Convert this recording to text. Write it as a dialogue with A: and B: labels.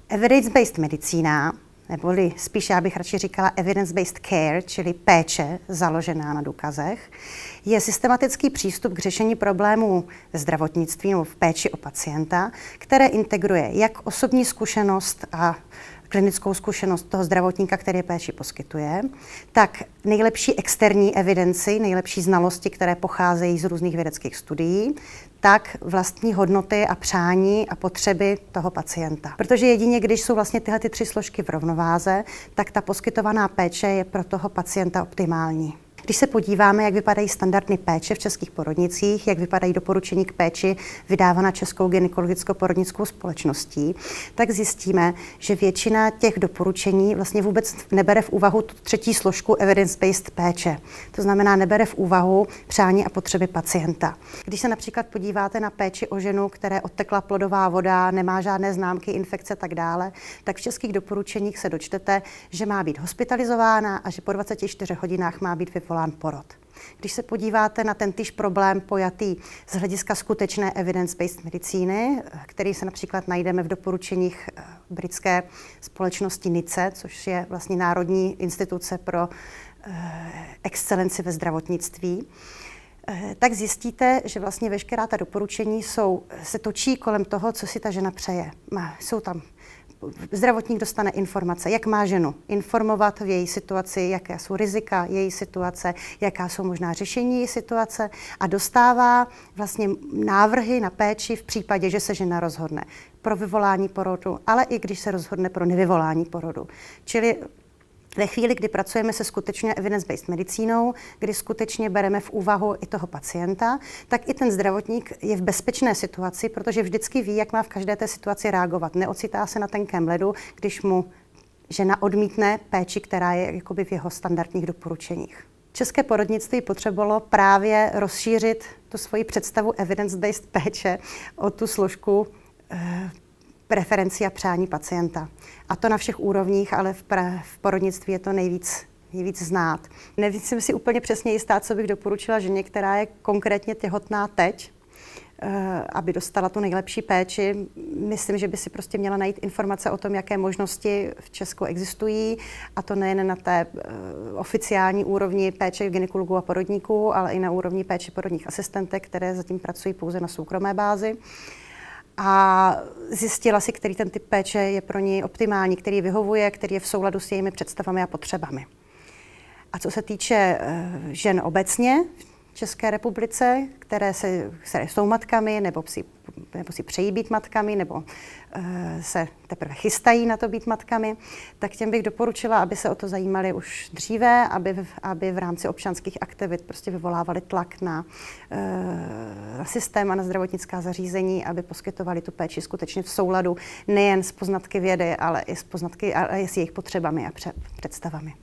A: Evidence-based medicína, neboli spíš já bych radši říkala evidence-based care, čili péče založená na důkazech, je systematický přístup k řešení problémů ve zdravotnictví nebo v péči o pacienta, které integruje jak osobní zkušenost a klinickou zkušenost toho zdravotníka, který péči poskytuje, tak nejlepší externí evidenci, nejlepší znalosti, které pocházejí z různých vědeckých studií, tak vlastní hodnoty a přání a potřeby toho pacienta. Protože jedině, když jsou vlastně tyhle tři složky v rovnováze, tak ta poskytovaná péče je pro toho pacienta optimální. Když se podíváme, jak vypadají standardy péče v českých porodnicích, jak vypadají doporučení k péči vydávaná Českou gynekologicko-porodnickou společností, tak zjistíme, že většina těch doporučení vlastně vůbec nebere v úvahu tu třetí složku evidence-based péče. To znamená, nebere v úvahu přání a potřeby pacienta. Když se například podíváte na péči o ženu, které odtekla plodová voda, nemá žádné známky infekce a tak dále, tak v českých doporučeních se dočtete, že má být hospitalizována a že po 24 hodinách má být vyvolán porod. Když se podíváte na tentýž problém pojatý z hlediska skutečné evidence-based medicíny, který se například najdeme v doporučeních britské společnosti NICE, což je vlastně Národní instituce pro excelenci ve zdravotnictví, tak zjistíte, že vlastně veškerá ta doporučení se točí kolem toho, co si ta žena přeje. Jsou tam zdravotník dostane informace, jak má ženu informovat v její situaci, jaké jsou rizika její situace, jaká jsou možná řešení její situace a dostává vlastně návrhy na péči v případě, že se žena rozhodne pro vyvolání porodu, ale i když se rozhodne pro nevyvolání porodu. Čili ve chvíli, kdy pracujeme se skutečně evidence-based medicínou, kdy skutečně bereme v úvahu i toho pacienta, tak i ten zdravotník je v bezpečné situaci, protože vždycky ví, jak má v každé té situaci reagovat. Neocitá se na tenkém ledu, když mu žena odmítne péči, která je jakoby v jeho standardních doporučeních. České porodnictví potřebovalo právě rozšířit tu svoji představu evidence-based péče o tu složku preferenci a přání pacienta. A to na všech úrovních, ale v porodnictví je to nejvíc znát. Nejsem si úplně přesně jistá, co bych doporučila ženě, která je konkrétně těhotná teď, aby dostala tu nejlepší péči. Myslím, že by si prostě měla najít informace o tom, jaké možnosti v Česku existují, a to nejen na té oficiální úrovni péče gynekologů a porodníků, ale i na úrovni péče porodních asistentek, které zatím pracují pouze na soukromé bázi. A zjistila si, který ten typ péče je pro ní optimální, který vyhovuje, který je v souladu s jejími představami a potřebami. A co se týče žen obecně v České republice, které jsou matkami, nebo si přejí být matkami, nebo se teprve chystají na to být matkami, tak těm bych doporučila, aby se o to zajímali už dříve, aby v rámci občanských aktivit prostě vyvolávali tlak na systém a na zdravotnická zařízení, aby poskytovali tu péči skutečně v souladu nejen s poznatky vědy, ale i s jejich potřebami a představami.